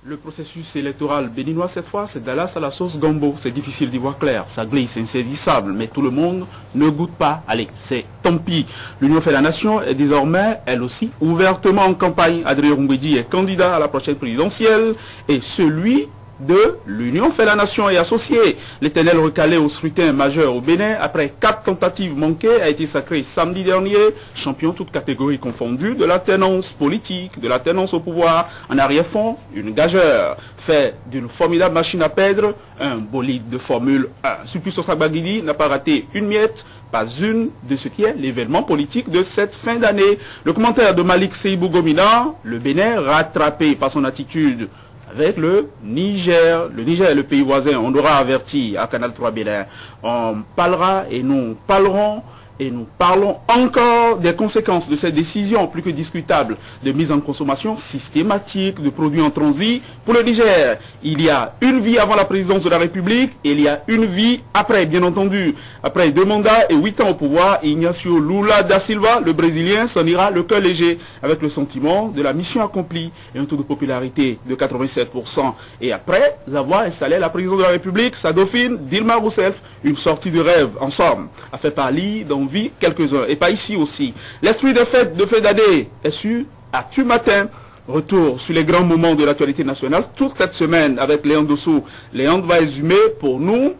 Le processus électoral béninois cette fois, c'est Dallas à la sauce gombo. C'est difficile d'y voir clair, ça glisse, insaisissable, mais tout le monde ne goûte pas. Allez, c'est tant pis. L'Union fait la nation est désormais, elle aussi, ouvertement en campagne. Adrien Rumbedi est candidat à la prochaine présidentielle et celui de l'Union fait la nation est associé. L'éternel recalé au scrutin majeur au Bénin, après 4 tentatives manquées, a été sacré samedi dernier, champion toutes catégories confondues, de l'alternance politique, de l'alternance au pouvoir, en arrière-fond, une gageure, fait d'une formidable machine à perdre, un bolide de Formule 1. Sulpice Osagbagidi n'a pas raté une miette, pas une de ce qui est l'événement politique de cette fin d'année. Le commentaire de Malik Seibou Gomina, le Bénin rattrapé par son attitude avec le Niger. Le Niger est le pays voisin, on aura averti à Canal 3 Bénin. On parlera et nous parlerons et nous parlons encore des conséquences de cette décision plus que discutable de mise en consommation systématique de produits en transit pour le Niger. Il y a une vie avant la présidence de la République et il y a une vie après, bien entendu. Après 2 mandats et 8 ans au pouvoir, Ignacio Lula da Silva, le Brésilien, s'en ira le cœur léger avec le sentiment de la mission accomplie et un taux de popularité de 87%. Et après avoir installé la présidence de la République, sa dauphine Dilma Rousseff, une sortie de rêve, en somme, a fait parler d'envie quelques-uns, et pas ici aussi. L'esprit de fête d'année est su à tu matin. Retour sur les grands moments de l'actualité nationale toute cette semaine avec Léon Dossou. Léon va résumer pour nous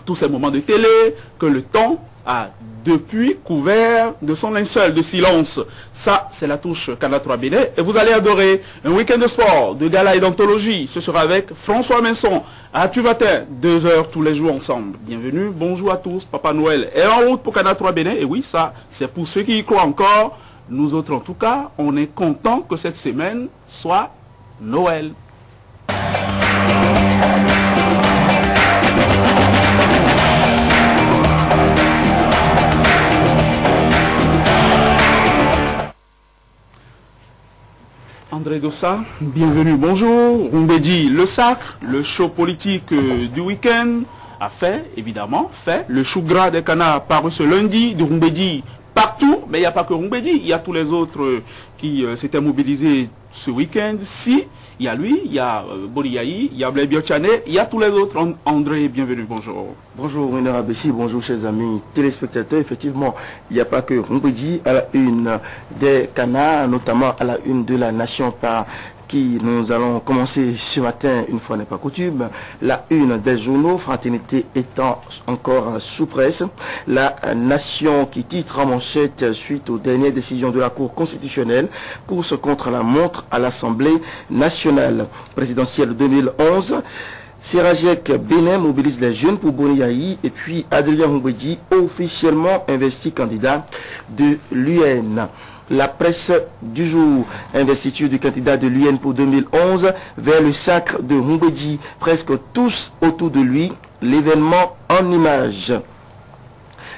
tous ces moments de télé que le temps a depuis couvert de son linceul de silence. Ça, c'est la touche Canal 3 Bénin. Et vous allez adorer un week-end de sport, de gala et d'anthologie. Ce sera avec François Minson à Tu Matin, 2 heures tous les jours ensemble. Bienvenue, bonjour à tous. Papa Noël est en route pour Canal 3 Bénin. Et oui, ça, c'est pour ceux qui y croient encore. Nous autres, en tout cas, on est contents que cette semaine soit Noël. André Dossa, bienvenue, bonjour. Rumbedi, le sacre, le show politique du week-end a fait, évidemment, le chou gras des canards paru ce lundi de Rumbedi partout, mais il n'y a pas que Rumbedi, il y a tous les autres qui s'étaient mobilisés ce week-end. Si, il y a lui, il y a Boliaï, il y a Blaise Biotchane, il y a tous les autres. André, bienvenue, bonjour. Bonjour René Abessi, bonjour chers amis téléspectateurs. Effectivement, il n'y a pas que Rumbedi à la une des canards, notamment à la une de la Nation par qui nous allons commencer ce matin, une fois n'est pas coutume, la une des journaux, Fraternité étant encore sous presse, la Nation qui titre en manchette suite aux dernières décisions de la Cour constitutionnelle, course contre la montre à l'Assemblée nationale présidentielle 2011. Serajek Bénin mobilise les jeunes pour Boniaï et puis Adrien Rumbedi officiellement investi candidat de l'UN. La presse du jour, investiture du candidat de l'UN pour 2011 vers le sacre de Rumbedi, presque tous autour de lui, l'événement en images.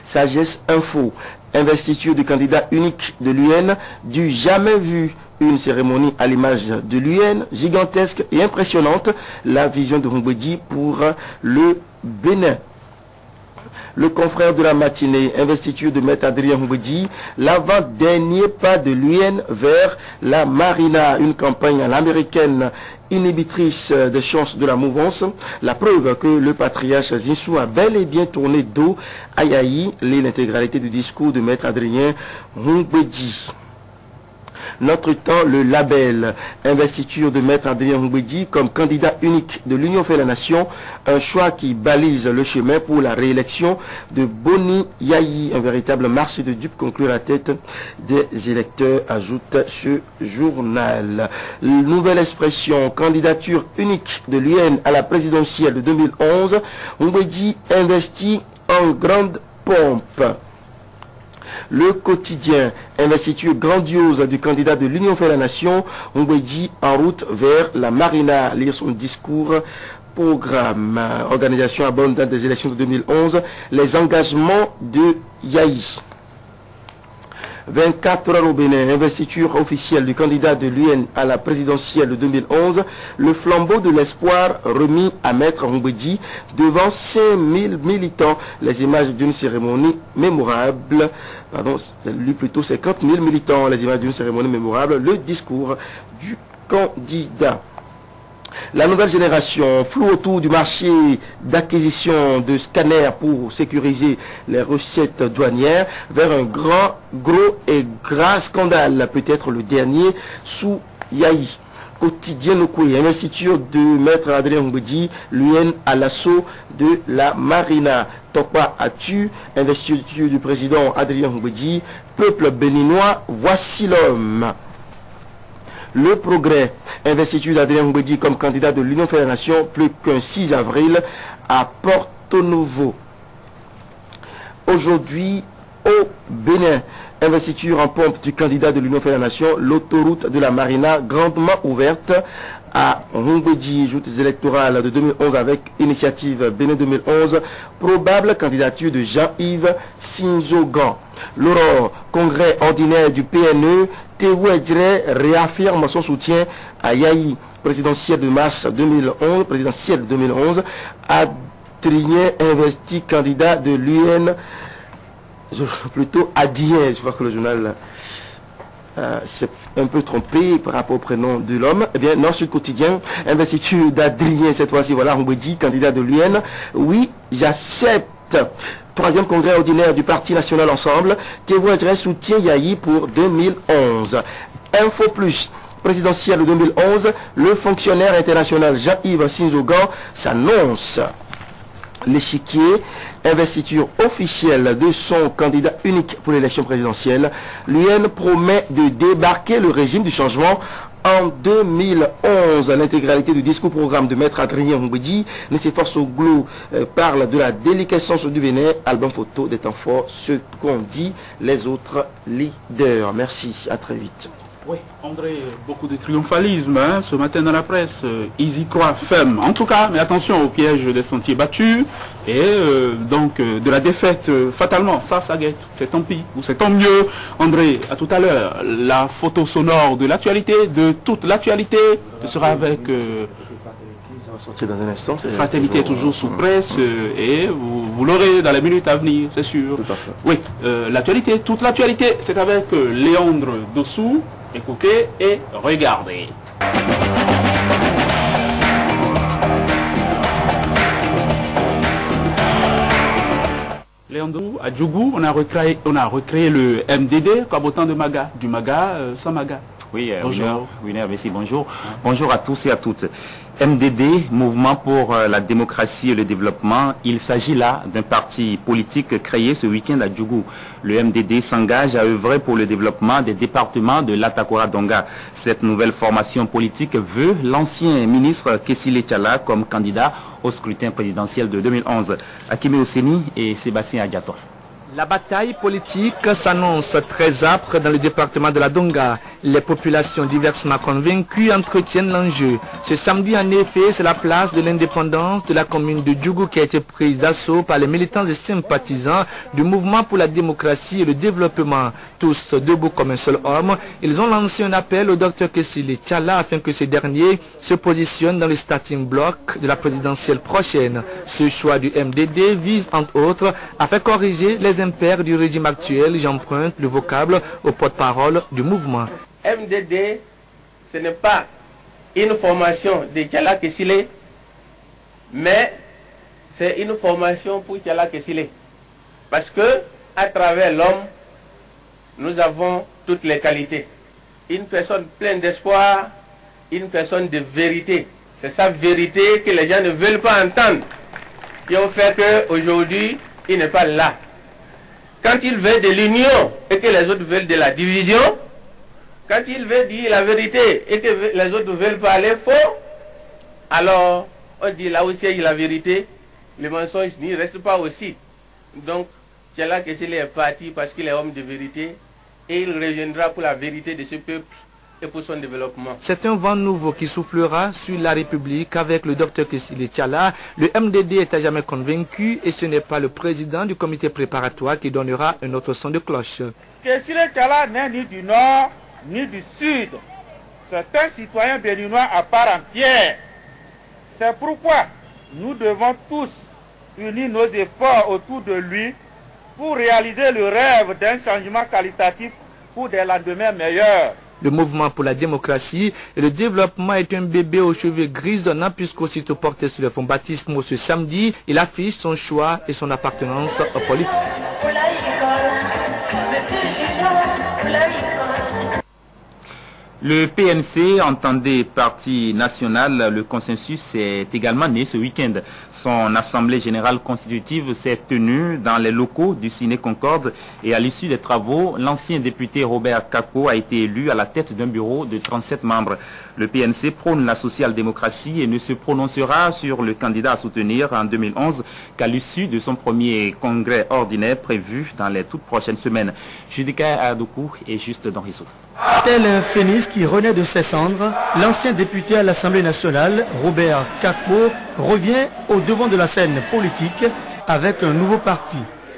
Sagesse Info, investiture du candidat unique de l'UN, du jamais vu. Une cérémonie à l'image de l'UN, gigantesque et impressionnante, la vision de Rumbedi pour le Bénin. Le confrère de la matinée, investiture de Maître Adrien Rumbedi, l'avant-dernier pas de l'UN vers la Marina, une campagne à l'américaine inhibitrice des chances de la mouvance. La preuve que le patriarche Zinsou a bel et bien tourné dos à Yahi, l'intégralité du discours de Maître Adrien Rumbedi. Notre temps, le label, investiture de Maître Adrien Rumbedi comme candidat unique de l'Union fait la nation, un choix qui balise le chemin pour la réélection de Boni Yahi, un véritable marché de dupes conclut la tête des électeurs, ajoute ce journal. Nouvelle expression, candidature unique de l'UN à la présidentielle de 2011, Rumbedi investi en grande pompe. Le quotidien, investiture grandiose du candidat de l'Union fait la nation, Rumbedi en route vers la Marina. Lire son discours programme. Organisation à bonne date des élections de 2011. Les engagements de Yahi. 24 heures au Bénin, investiture officielle du candidat de l'UN à la présidentielle de 2011, le flambeau de l'espoir remis à Maître Mbedji devant 5000 militants. Les images d'une cérémonie mémorable, lui plutôt 50 000 militants, les images d'une cérémonie mémorable, le discours du candidat. La nouvelle génération, flou autour du marché d'acquisition de scanners pour sécuriser les recettes douanières vers un gros et gras scandale, peut-être le dernier sous Yahi. Quotidien Nokoué, investiture de Maître Adrien Mbedji, l'UN à l'assaut de la Marina. Tokpa Atu, investiture du président Adrien Mbedji, peuple béninois, voici l'homme. Le progrès, investiture d'Adrien Mbedji comme candidat de l'Union Fédération, plus qu'un 6 avril à Porto Novo. Aujourd'hui, au Bénin, investiture en pompe du candidat de l'Union Fédération, l'autoroute de la Marina grandement ouverte à Mbedji, joutes électorales de 2011 avec initiative Bénin 2011, probable candidature de Jean-Yves Sinzogan. L'aurore, congrès ordinaire du PNE, Théo Edjere réaffirme son soutien à Yahi, présidentielle de mars 2011, Adrien investi candidat de l'UN, plutôt Adrien, je crois que le journal s'est un peu trompé par rapport au prénom de l'homme. Eh bien, Nord Sud Quotidien, investiture d'Adrien, cette fois-ci, voilà, Mbedji, candidat de l'UN. Oui, j'accepte. Troisième congrès ordinaire du Parti National Ensemble, Théo Edjere soutient Yahi pour 2011. Info Plus, présidentielle 2011, le fonctionnaire international Jean-Yves Sinzogan s'annonce. L'échiquier, investiture officielle de son candidat unique pour l'élection présidentielle, l'UN promet de débarquer le régime du changement en 2011. L'intégralité du discours-programme de Maître Adrien Mbedji, Nesséfor Soglo parle de la déliquescence du Bénin, album photo des temps forts, ce qu'ont dit les autres leaders. Merci, à très vite. Oui, André, beaucoup de triomphalisme ce matin dans la presse. Ils y croient ferme. En tout cas, mais attention au piège des sentiers battus et donc de la défaite fatalement. Ça guette. C'est tant pis ou c'est tant mieux. André, à tout à l'heure, la photo sonore de l'actualité, de toute l'actualité, sera avec dans un instant, Fraternité toujours sous presse et vous l'aurez dans les minutes à venir, c'est sûr. Tout à fait. Oui, l'actualité, toute l'actualité, c'est avec Léandre Dossou. Écoutez et regardez. Léandro, à Djougou, on a recréé le MDD comme autant de Maga, du Maga sans Maga. Oui, bonjour. Merci, bonjour. Bonjour à tous et à toutes. MDD, Mouvement pour la démocratie et le développement, il s'agit là d'un parti politique créé ce week-end à Djougou. Le MDD s'engage à œuvrer pour le développement des départements de l'Atakora-Donga. Cette nouvelle formation politique veut l'ancien ministre Kessile Tchala comme candidat au scrutin présidentiel de 2011. Akime Oseni et Sébastien Adiaton. La bataille politique s'annonce très âpre dans le département de la Donga. Les populations diversement convaincues entretiennent l'enjeu. Ce samedi, en effet, c'est la place de l'indépendance de la commune de Djougou qui a été prise d'assaut par les militants et sympathisants du mouvement pour la démocratie et le développement. Tous debout comme un seul homme, ils ont lancé un appel au docteur Kessile Tchala afin que ce dernier se positionne dans le starting block de la présidentielle prochaine. Ce choix du MDD vise, entre autres, à faire corriger les impairs du régime actuel. J'emprunte le vocable au porte-parole du mouvement. MDD, ce n'est pas une formation de Tchala Kessile, mais c'est une formation pour Tchala Kessile. Parce que, à travers l'homme, nous avons toutes les qualités. Une personne pleine d'espoir, une personne de vérité. C'est sa vérité que les gens ne veulent pas entendre, qui ont fait qu'aujourd'hui, il n'est pas là. Quand il veut de l'union et que les autres veulent de la division, quand il veut dire la vérité et que les autres veulent parler faux, alors on dit là aussi il y a la vérité, le mensonge n'y reste pas aussi. Donc, Tchala Kessile est parti parce qu'il est homme de vérité et il reviendra pour la vérité de ce peuple et pour son développement. C'est un vent nouveau qui soufflera sur la République avec le Dr Kessile Tchala. Le MDD est à jamais convaincu et ce n'est pas le président du comité préparatoire qui donnera un autre son de cloche. Kessile Tchala n'est ni du nord ni du sud. C'est un citoyen béninois à part entière. C'est pourquoi nous devons tous unir nos efforts autour de lui pour réaliser le rêve d'un changement qualitatif pour des lendemains meilleurs. Le mouvement pour la démocratie et le développement est un bébé aux cheveux grisonnants puisqu'aussitôt porté sur le fond baptismaux ce samedi, il affiche son choix et son appartenance politique. Le PNC, entendez Parti national, le consensus est également né ce week-end. Son assemblée générale constitutive s'est tenue dans les locaux du Ciné Concorde et à l'issue des travaux, l'ancien député Robert Kako a été élu à la tête d'un bureau de 37 membres. Le PNC prône la social-démocratie et ne se prononcera sur le candidat à soutenir en 2011 qu'à l'issue de son premier congrès ordinaire prévu dans les toutes prochaines semaines. Judika Adoukou est juste dans Rissou. Tel un phénix qui renaît de ses cendres, l'ancien député à l'Assemblée nationale, Robert Kakpo, revient au devant de la scène politique avec un nouveau parti,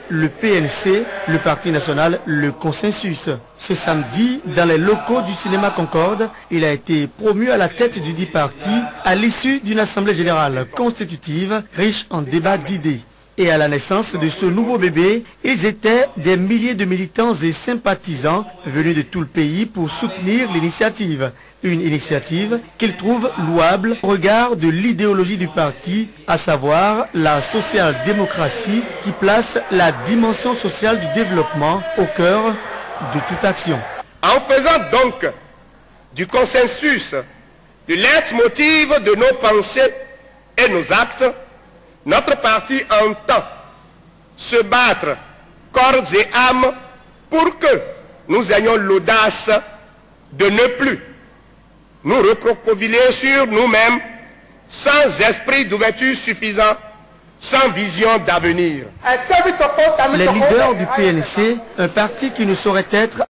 le PNC, le Parti national, le consensus. Ce samedi, dans les locaux du cinéma Concorde, il a été promu à la tête du dit parti à l'issue d'une assemblée générale constitutive riche en débats d'idées. Et à la naissance de ce nouveau bébé, ils étaient des milliers de militants et sympathisants venus de tout le pays pour soutenir l'initiative. Une initiative qu'ils trouvent louable au regard de l'idéologie du parti, à savoir la social-démocratie qui place la dimension sociale du développement au cœur de toute action. En faisant donc du consensus le leitmotiv de nos pensées et nos actes, notre parti entend se battre corps et âme pour que nous ayons l'audace de ne plus nous recroqueviller sur nous-mêmes sans esprit d'ouverture suffisant, sans vision d'avenir. Les leaders du PNC, un parti qui ne saurait être